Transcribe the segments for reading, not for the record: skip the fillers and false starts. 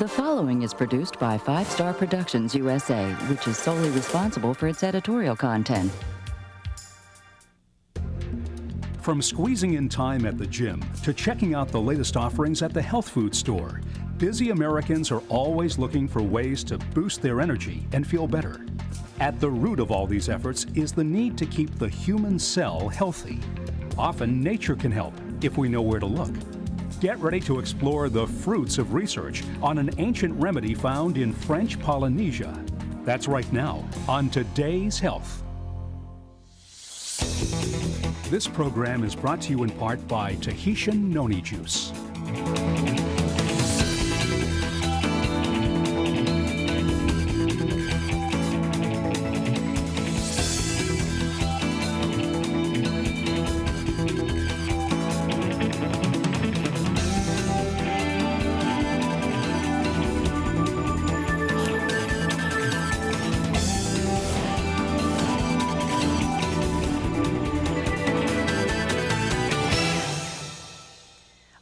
The following is produced by Five Star Productions USA, which is solely responsible for its editorial content. From squeezing in time at the gym to checking out the latest offerings at the health food store, busy Americans are always looking for ways to boost their energy and feel better. At the root of all these efforts is the need to keep the human cell healthy. Often nature can help if we know where to look. Get ready to explore the fruits of research on an ancient remedy found in French Polynesia. That's right now on Today's Health. This program is brought to you in part by Tahitian Noni Juice.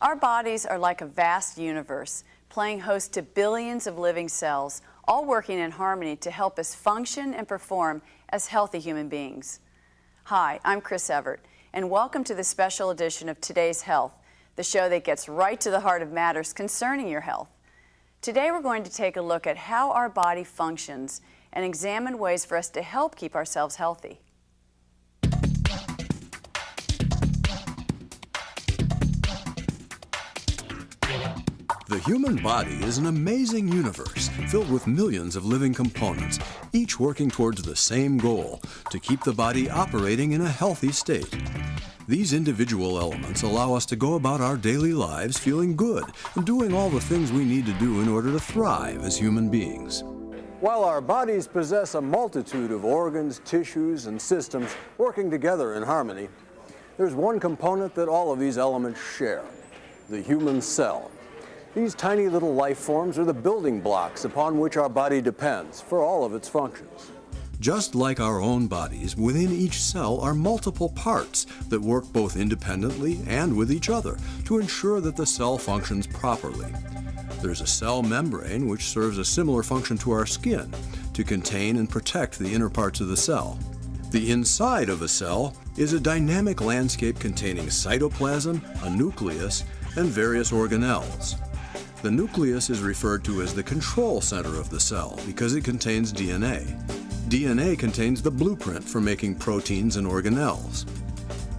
Our bodies are like a vast universe, playing host to billions of living cells, all working in harmony to help us function and perform as healthy human beings. Hi, I'm Chris Evert, and welcome to the special edition of Today's Health, the show that gets right to the heart of matters concerning your health. Today we're going to take a look at how our body functions and examine ways for us to help keep ourselves healthy. The human body is an amazing universe filled with millions of living components, each working towards the same goal, to keep the body operating in a healthy state. These individual elements allow us to go about our daily lives feeling good and doing all the things we need to do in order to thrive as human beings. While our bodies possess a multitude of organs, tissues, and systems working together in harmony, there's one component that all of these elements share: the human cell. These tiny little life forms are the building blocks upon which our body depends for all of its functions. Just like our own bodies, within each cell are multiple parts that work both independently and with each other to ensure that the cell functions properly. There's a cell membrane which serves a similar function to our skin, to contain and protect the inner parts of the cell. The inside of a cell is a dynamic landscape containing cytoplasm, a nucleus, and various organelles. The nucleus is referred to as the control center of the cell because it contains DNA. DNA contains the blueprint for making proteins and organelles.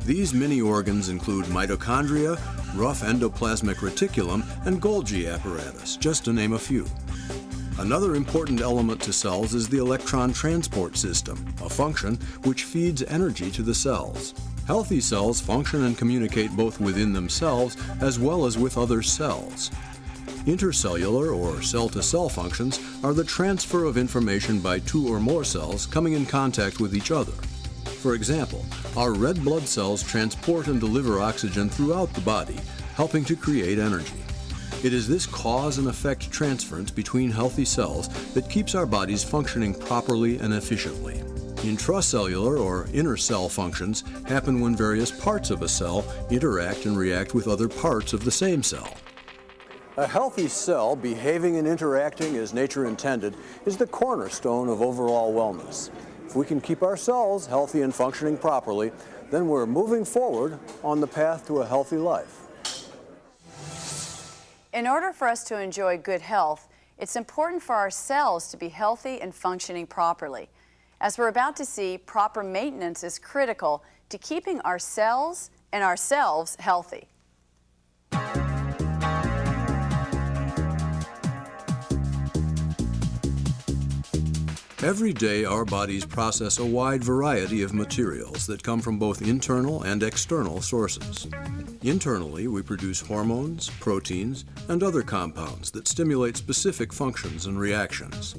These mini organs include mitochondria, rough endoplasmic reticulum, and Golgi apparatus, just to name a few. Another important element to cells is the electron transport system, a function which feeds energy to the cells. Healthy cells function and communicate both within themselves as well as with other cells. Intercellular or cell-to-cell functions are the transfer of information by two or more cells coming in contact with each other. For example, our red blood cells transport and deliver oxygen throughout the body, helping to create energy. It is this cause and effect transference between healthy cells that keeps our bodies functioning properly and efficiently. Intracellular or inner cell functions happen when various parts of a cell interact and react with other parts of the same cell. A healthy cell behaving and interacting as nature intended is the cornerstone of overall wellness. If we can keep our cells healthy and functioning properly, then we're moving forward on the path to a healthy life. In order for us to enjoy good health, it's important for our cells to be healthy and functioning properly. As we're about to see, proper maintenance is critical to keeping our cells and ourselves healthy. Every day, our bodies process a wide variety of materials that come from both internal and external sources. Internally, we produce hormones, proteins, and other compounds that stimulate specific functions and reactions.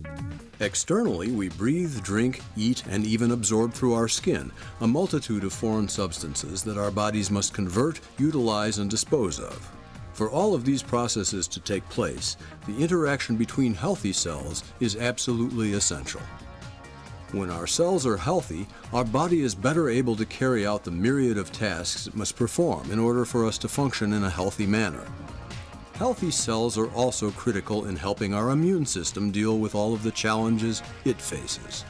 Externally, we breathe, drink, eat, and even absorb through our skin a multitude of foreign substances that our bodies must convert, utilize, and dispose of. For all of these processes to take place, the interaction between healthy cells is absolutely essential. When our cells are healthy, our body is better able to carry out the myriad of tasks it must perform in order for us to function in a healthy manner. healthy cells are also critical in helping our immune system deal with all of the challenges it faces.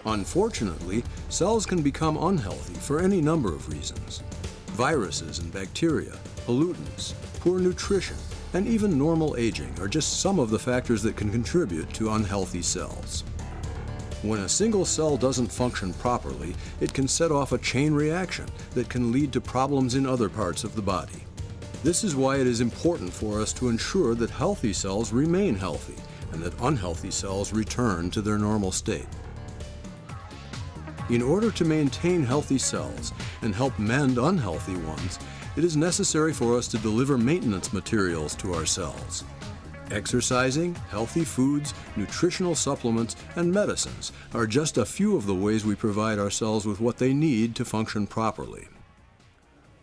Unfortunately, cells can become unhealthy for any number of reasons. Viruses and bacteria, pollutants, poor nutrition, and even normal aging are just some of the factors that can contribute to unhealthy cells. When a single cell doesn't function properly, it can set off a chain reaction that can lead to problems in other parts of the body. This is why it is important for us to ensure that healthy cells remain healthy and that unhealthy cells return to their normal state. In order to maintain healthy cells and help mend unhealthy ones, it is necessary for us to deliver maintenance materials to our cells. Exercising, healthy foods, nutritional supplements, and medicines are just a few of the ways we provide our cells with what they need to function properly.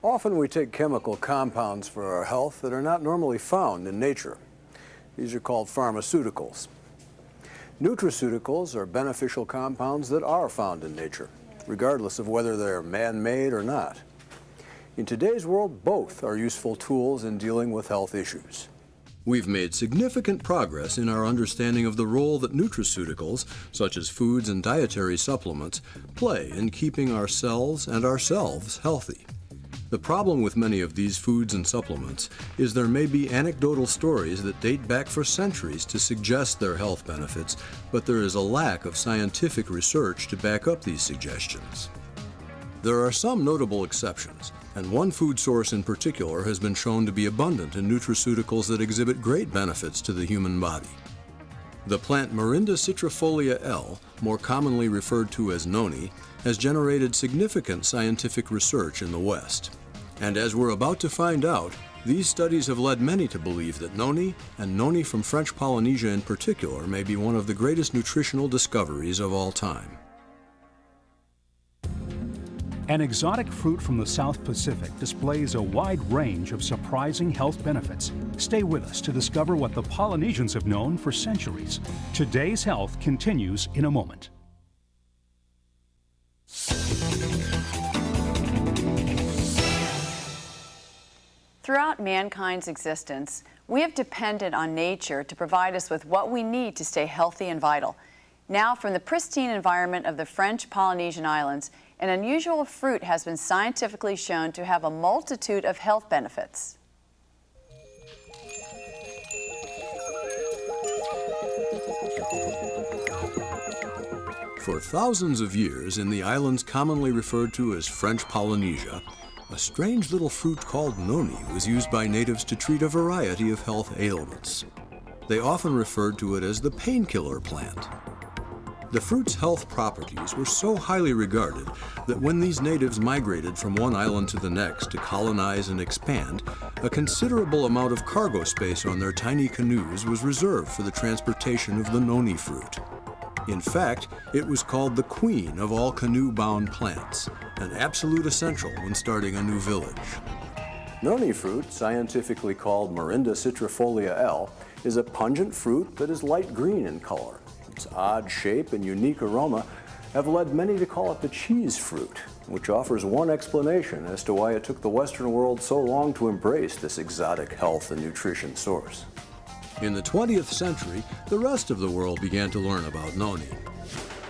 Often we take chemical compounds for our health that are not normally found in nature. These are called pharmaceuticals. Nutraceuticals are beneficial compounds that are found in nature, regardless of whether they're man-made or not. In today's world, both are useful tools in dealing with health issues. We've made significant progress in our understanding of the role that nutraceuticals, such as foods and dietary supplements, play in keeping our cells and ourselves healthy. The problem with many of these foods and supplements is there may be anecdotal stories that date back for centuries to suggest their health benefits, but there is a lack of scientific research to back up these suggestions. There are some notable exceptions, and one food source in particular has been shown to be abundant in nutraceuticals that exhibit great benefits to the human body. The plant Morinda citrifolia L, more commonly referred to as noni, has generated significant scientific research in the West. And as we're about to find out, these studies have led many to believe that noni, and noni from French Polynesia in particular, may be one of the greatest nutritional discoveries of all time. An exotic fruit from the South Pacific displays a wide range of surprising health benefits. Stay with us to discover what the Polynesians have known for centuries. Today's Health continues in a moment. Throughout mankind's existence, we have depended on nature to provide us with what we need to stay healthy and vital. Now, from the pristine environment of the French Polynesian Islands, an unusual fruit has been scientifically shown to have a multitude of health benefits. For thousands of years in the islands commonly referred to as French Polynesia, a strange little fruit called noni was used by natives to treat a variety of health ailments. They often referred to it as the painkiller plant. The fruit's health properties were so highly regarded that when these natives migrated from one island to the next to colonize and expand, a considerable amount of cargo space on their tiny canoes was reserved for the transportation of the noni fruit. In fact, it was called the queen of all canoe-bound plants, an absolute essential when starting a new village. Noni fruit, scientifically called Morinda citrifolia L, is a pungent fruit that is light green in color. Its odd shape and unique aroma have led many to call it the cheese fruit, which offers one explanation as to why it took the Western world so long to embrace this exotic health and nutrition source. In the 20th century, the rest of the world began to learn about noni.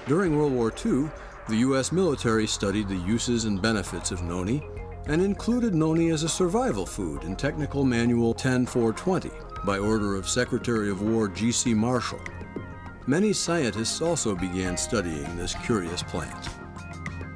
During World War II, the U.S. military studied the uses and benefits of noni and included noni as a survival food in Technical Manual 10420 by order of Secretary of War G.C. Marshall. Many scientists also began studying this curious plant.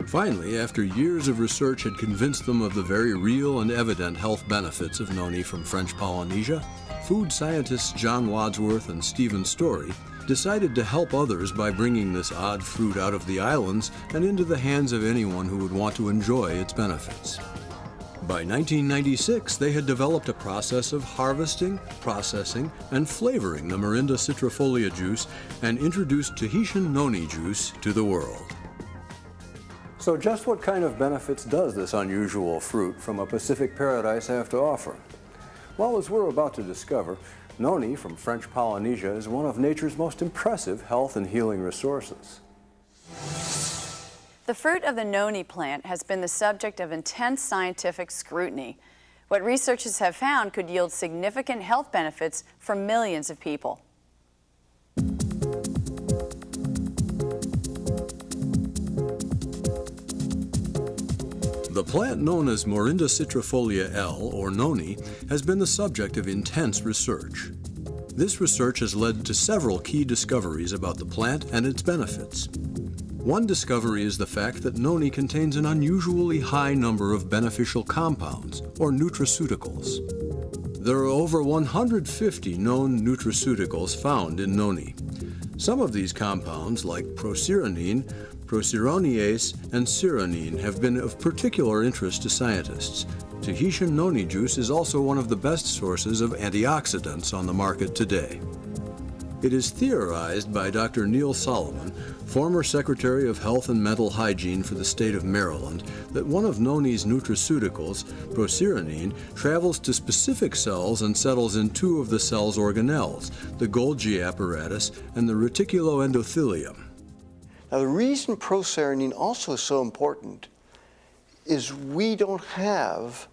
Finally, after years of research had convinced them of the very real and evident health benefits of noni from French Polynesia, food scientists John Wadsworth and Stephen Story decided to help others by bringing this odd fruit out of the islands and into the hands of anyone who would want to enjoy its benefits. By 1996, they had developed a process of harvesting, processing, and flavoring the Morinda citrifolia juice and introduced Tahitian noni juice to the world. So just what kind of benefits does this unusual fruit from a Pacific paradise have to offer? Well, as we're about to discover, noni from French Polynesia is one of nature's most impressive health and healing resources. The fruit of the noni plant has been the subject of intense scientific scrutiny. What researchers have found could yield significant health benefits for millions of people. The plant known as Morinda citrifolia L, or noni, has been the subject of intense research. This research has led to several key discoveries about the plant and its benefits. One discovery is the fact that noni contains an unusually high number of beneficial compounds, or nutraceuticals. There are over 150 known nutraceuticals found in noni. Some of these compounds, like procerinine, procironiase, and cyronine, have been of particular interest to scientists. Tahitian noni juice is also one of the best sources of antioxidants on the market today. It is theorized by Dr. Neil Solomon, former Secretary of Health and Mental Hygiene for the state of Maryland, that one of noni's nutraceuticals, procerinine, travels to specific cells and settles in two of the cell's organelles, the Golgi apparatus and the reticuloendothelium. Now, the reason procerinine also is so important is we don't have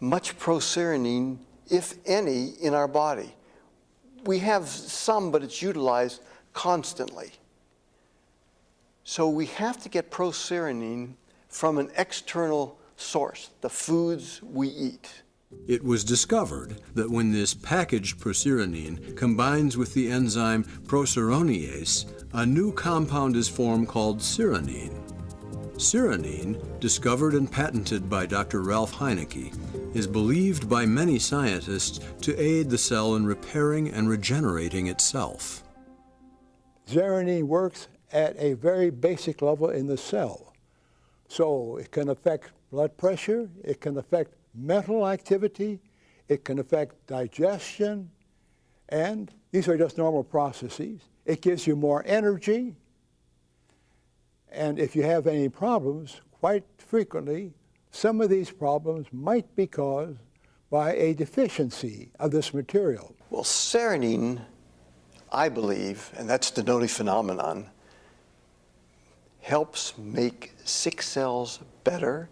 much procerinine, if any, in our body. We have some, but it's utilized constantly. So we have to get procerinine from an external source, the foods we eat. It was discovered that when this packaged procerinine combines with the enzyme procironiase, a new compound is formed called cyronine. Cyronine, discovered and patented by Dr. Ralph Heinecke, is believed by many scientists to aid the cell in repairing and regenerating itself. Cyronine works at a very basic level in the cell. So it can affect blood pressure, it can affect mental activity, it can affect digestion, and these are just normal processes. It gives you more energy, and if you have any problems, quite frequently, some of these problems might be caused by a deficiency of this material. Well, cyronine, I believe, and that's the noni phenomenon, helps make sick cells better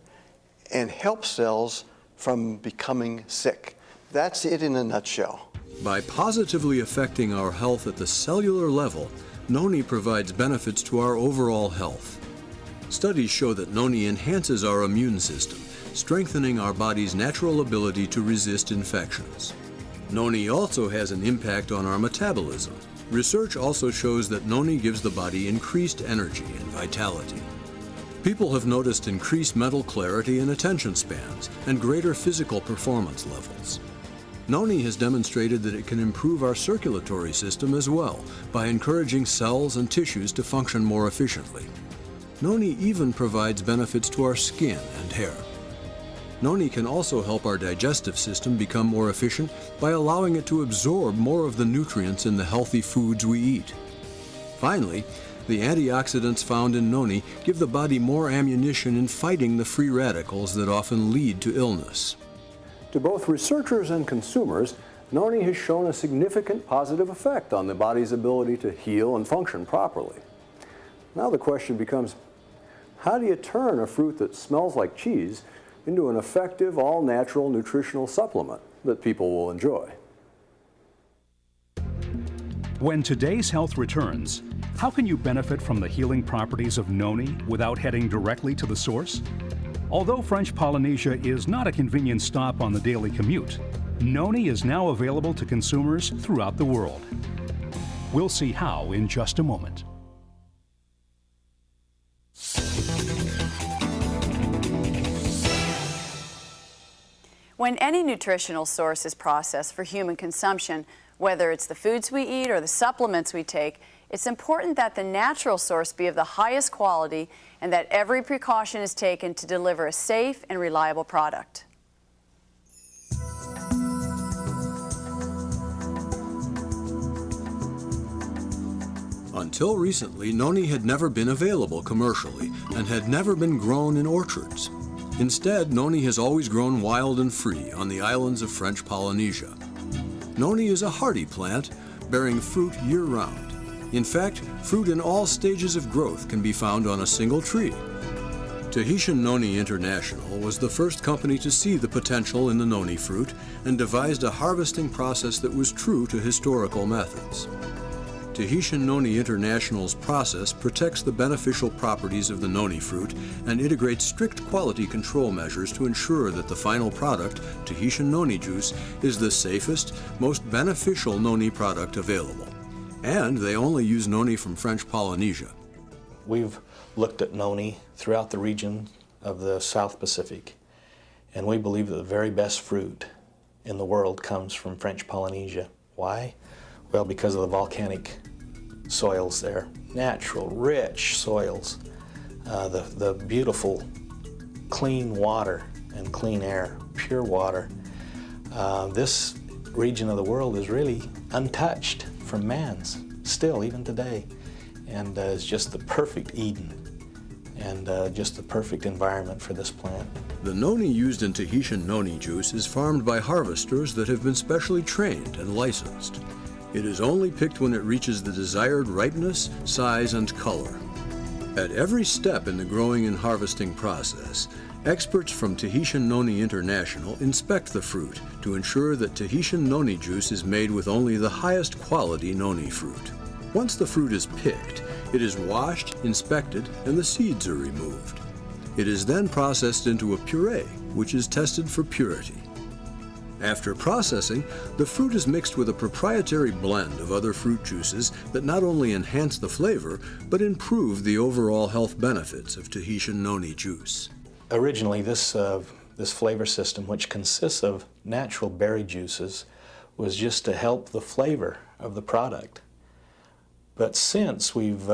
and helps cells from becoming sick. That's it in a nutshell. By positively affecting our health at the cellular level, noni provides benefits to our overall health. Studies show that noni enhances our immune system, strengthening our body's natural ability to resist infections. Noni also has an impact on our metabolism. Research also shows that noni gives the body increased energy and vitality. People have noticed increased mental clarity and attention spans, and greater physical performance levels. Noni has demonstrated that it can improve our circulatory system as well by encouraging cells and tissues to function more efficiently. Noni even provides benefits to our skin and hair. Noni can also help our digestive system become more efficient by allowing it to absorb more of the nutrients in the healthy foods we eat. Finally, the antioxidants found in noni give the body more ammunition in fighting the free radicals that often lead to illness. To both researchers and consumers, noni has shown a significant positive effect on the body's ability to heal and function properly. Now the question becomes, how do you turn a fruit that smells like cheese into an effective, all-natural nutritional supplement that people will enjoy? When today's health returns, how can you benefit from the healing properties of noni without heading directly to the source? Although French Polynesia is not a convenient stop on the daily commute, noni is now available to consumers throughout the world. We'll see how in just a moment. When any nutritional source is processed for human consumption, whether it's the foods we eat or the supplements we take, it's important that the natural source be of the highest quality and that every precaution is taken to deliver a safe and reliable product. Until recently, noni had never been available commercially and had never been grown in orchards. Instead, noni has always grown wild and free on the islands of French Polynesia. Noni is a hardy plant, bearing fruit year-round. In fact, fruit in all stages of growth can be found on a single tree. Tahitian Noni International was the first company to see the potential in the noni fruit and devised a harvesting process that was true to historical methods. Tahitian Noni International's process protects the beneficial properties of the noni fruit and integrates strict quality control measures to ensure that the final product, Tahitian noni juice, is the safest, most beneficial noni product available. And they only use noni from French Polynesia. We've looked at noni throughout the region of the South Pacific, and we believe that the very best fruit in the world comes from French Polynesia. Why? Well, because of the volcanic soils there, natural, rich soils, the beautiful, clean water and clean air, pure water. This region of the world is really untouched from man's, still, even today, and is just the perfect Eden and just the perfect environment for this plant. The noni used in Tahitian noni juice is farmed by harvesters that have been specially trained and licensed. It is only picked when it reaches the desired ripeness, size, and color. At every step in the growing and harvesting process, experts from Tahitian Noni International inspect the fruit to ensure that Tahitian noni juice is made with only the highest quality noni fruit. Once the fruit is picked, it is washed, inspected, and the seeds are removed. It is then processed into a puree, which is tested for purity. After processing, the fruit is mixed with a proprietary blend of other fruit juices that not only enhance the flavor, but improve the overall health benefits of Tahitian noni juice. Originally, this flavor system, which consists of natural berry juices, was just to help the flavor of the product. But since we've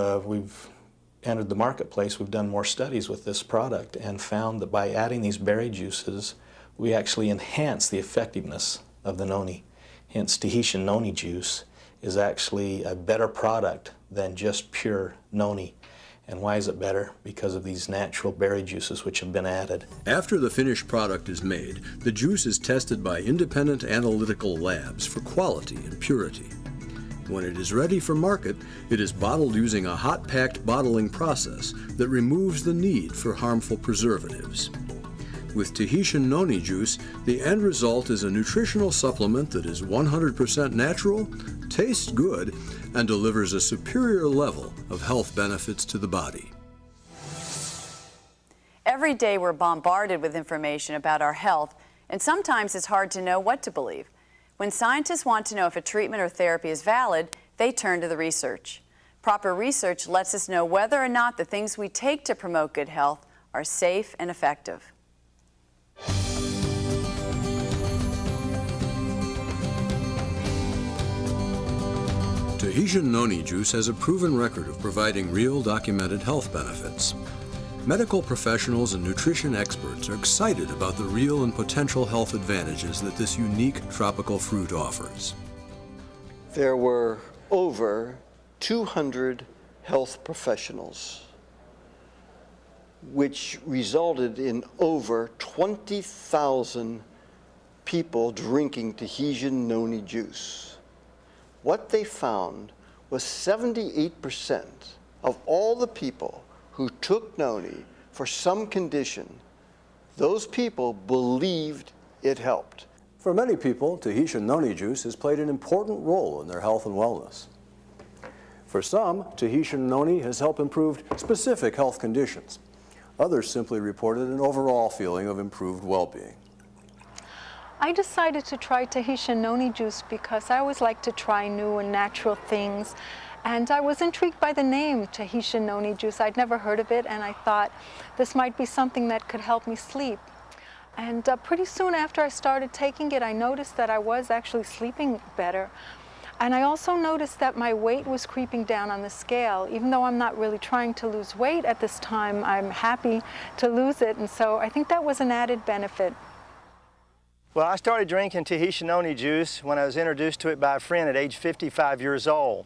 entered the marketplace, we've done more studies with this product and found that by adding these berry juices, we actually enhance the effectiveness of the noni. Hence, Tahitian noni juice is actually a better product than just pure noni. And why is it better? Because of these natural berry juices which have been added. After the finished product is made, the juice is tested by independent analytical labs for quality and purity. When it is ready for market, it is bottled using a hot-packed bottling process that removes the need for harmful preservatives. With Tahitian noni juice, the end result is a nutritional supplement that is 100% natural, tastes good, and delivers a superior level of health benefits to the body. Every day we're bombarded with information about our health, and sometimes it's hard to know what to believe. When scientists want to know if a treatment or therapy is valid, they turn to the research. Proper research lets us know whether or not the things we take to promote good health are safe and effective. Tahitian noni juice has a proven record of providing real documented health benefits. Medical professionals and nutrition experts are excited about the real and potential health advantages that this unique tropical fruit offers. There were over 200 health professionals, which resulted in over 20,000 people drinking Tahitian noni juice. What they found was 78% of all the people who took noni for some condition, those people believed it helped. For many people, Tahitian noni juice has played an important role in their health and wellness. For some, Tahitian noni has helped improve specific health conditions. Others simply reported an overall feeling of improved well-being. I decided to try Tahitian noni juice because I always like to try new and natural things. And I was intrigued by the name Tahitian noni juice. I'd never heard of it, and I thought this might be something that could help me sleep. And pretty soon after I started taking it, I noticed that I was actually sleeping better. And I also noticed that my weight was creeping down on the scale. Even though I'm not really trying to lose weight at this time, I'm happy to lose it. And so I think that was an added benefit. Well, I started drinking Tahitian noni juice when I was introduced to it by a friend at age 55 years old.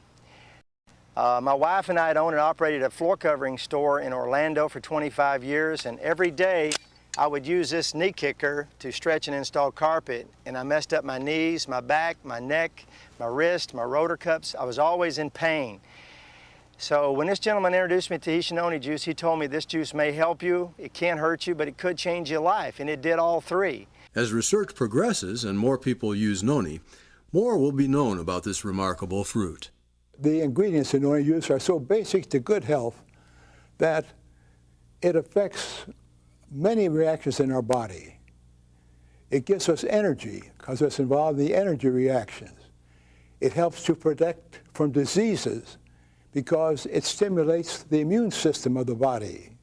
My wife and I had owned and operated a floor covering store in Orlando for 25 years, and every day I would use this knee kicker to stretch and install carpet, and I messed up my knees, my back, my neck, my wrist, my rotor cuffs. I was always in pain. So when this gentleman introduced me to Tahitian noni juice, he told me this juice may help you, it can't hurt you, but it could change your life, and it did all three. As research progresses and more people use noni, more will be known about this remarkable fruit. The ingredients in noni juice are so basic to good health that it affects many reactions in our body. It gives us energy because it's involved in the energy reactions. It helps to protect from diseases because it stimulates the immune system of the body.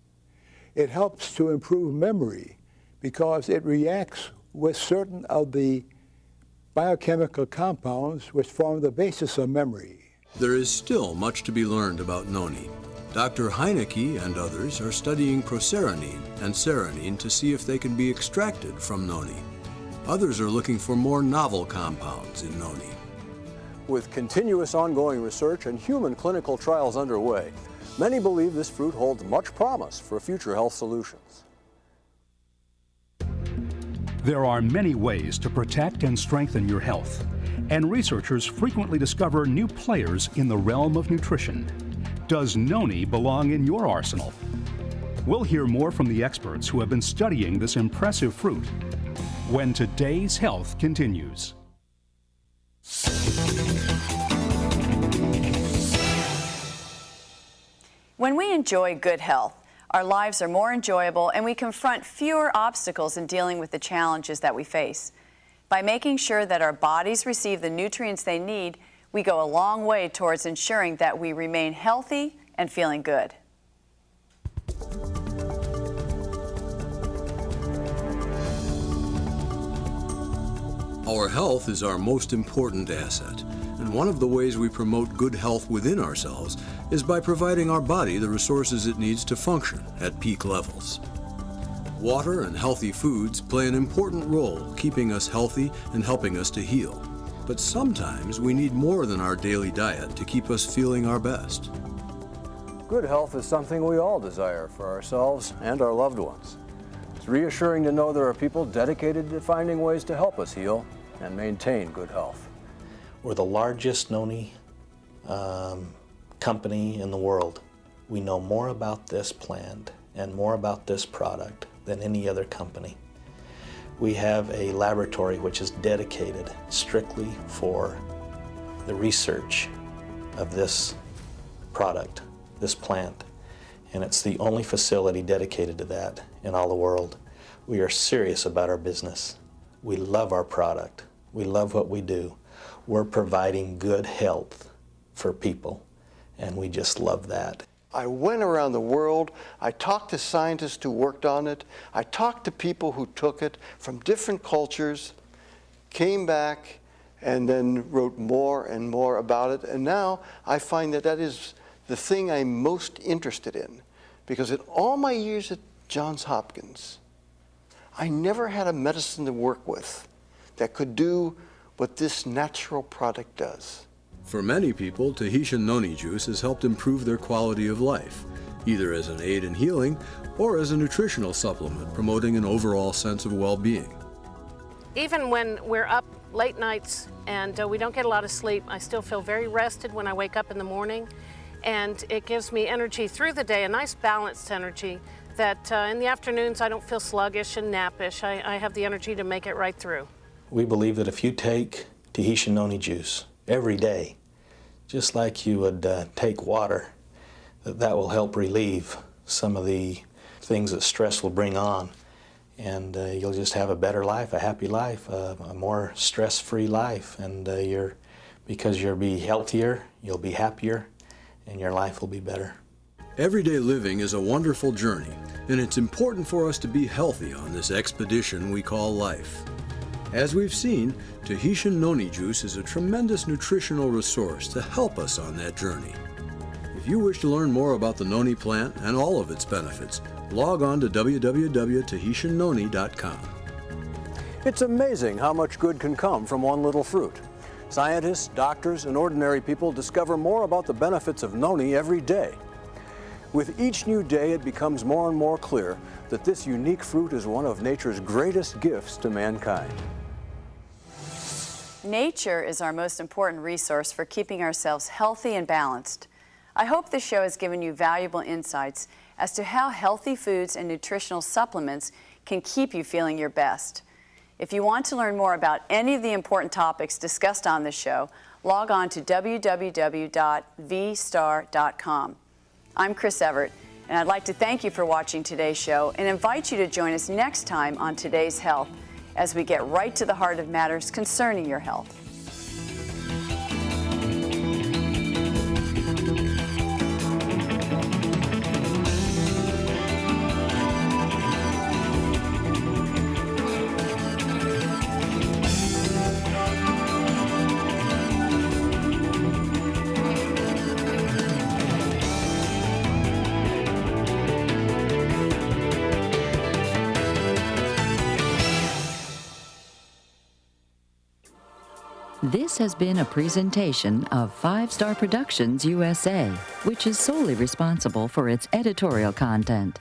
It helps to improve memory because it reacts with certain of the biochemical compounds which form the basis of memory. There is still much to be learned about noni. Dr. Heineke and others are studying procerinine and ceranine to see if they can be extracted from noni. Others are looking for more novel compounds in noni. With continuous ongoing research and human clinical trials underway, many believe this fruit holds much promise for future health solutions. There are many ways to protect and strengthen your health, and researchers frequently discover new players in the realm of nutrition. Does noni belong in your arsenal? We'll hear more from the experts who have been studying this impressive fruit when Today's Health continues. When we enjoy good health, our lives are more enjoyable and we confront fewer obstacles in dealing with the challenges that we face. By making sure that our bodies receive the nutrients they need, we go a long way towards ensuring that we remain healthy and feeling good. Our health is our most important asset, and one of the ways we promote good health within ourselves is by providing our body the resources it needs to function at peak levels. Water and healthy foods play an important role keeping us healthy and helping us to heal. But sometimes we need more than our daily diet to keep us feeling our best. Good health is something we all desire for ourselves and our loved ones. It's reassuring to know there are people dedicated to finding ways to help us heal and maintain good health. We're the largest noni company in the world. We know more about this plant and more about this product than any other company. We have a laboratory which is dedicated strictly for the research of this product, this plant, and it's the only facility dedicated to that in all the world. We are serious about our business. We love our product. We love what we do. We're providing good health for people, and we just love that. I went around the world, I talked to scientists who worked on it, I talked to people who took it from different cultures, came back, and then wrote more and more about it. And now I find that that is the thing I'm most interested in. Because in all my years at Johns Hopkins, I never had a medicine to work with that could do what this natural product does. For many people, Tahitian noni juice has helped improve their quality of life, either as an aid in healing or as a nutritional supplement promoting an overall sense of well-being. Even when we're up late nights and we don't get a lot of sleep, I still feel very rested when I wake up in the morning, and it gives me energy through the day, a nice balanced energy that in the afternoons I don't feel sluggish and nappish. I have the energy to make it right through. We believe that if you take Tahitian noni juice every day, just like you would take water, that will help relieve some of the things that stress will bring on. And you'll just have a better life, a happy life, a more stress-free life. And because you'll be healthier, you'll be happier, and your life will be better. Everyday living is a wonderful journey, and it's important for us to be healthy on this expedition we call life. As we've seen, Tahitian noni juice is a tremendous nutritional resource to help us on that journey. If you wish to learn more about the noni plant and all of its benefits, log on to www.tahitiannoni.com. It's amazing how much good can come from one little fruit. Scientists, doctors, and ordinary people discover more about the benefits of noni every day. With each new day, it becomes more and more clear that this unique fruit is one of nature's greatest gifts to mankind. Nature is our most important resource for keeping ourselves healthy and balanced. I hope this show has given you valuable insights as to how healthy foods and nutritional supplements can keep you feeling your best. If you want to learn more about any of the important topics discussed on this show, log on to www.vstar.com. I'm Chris Evert, and I'd like to thank you for watching today's show and invite you to join us next time on Today's Health as we get right to the heart of matters concerning your health. This has been a presentation of 5 Star Productions USA, which is solely responsible for its editorial content.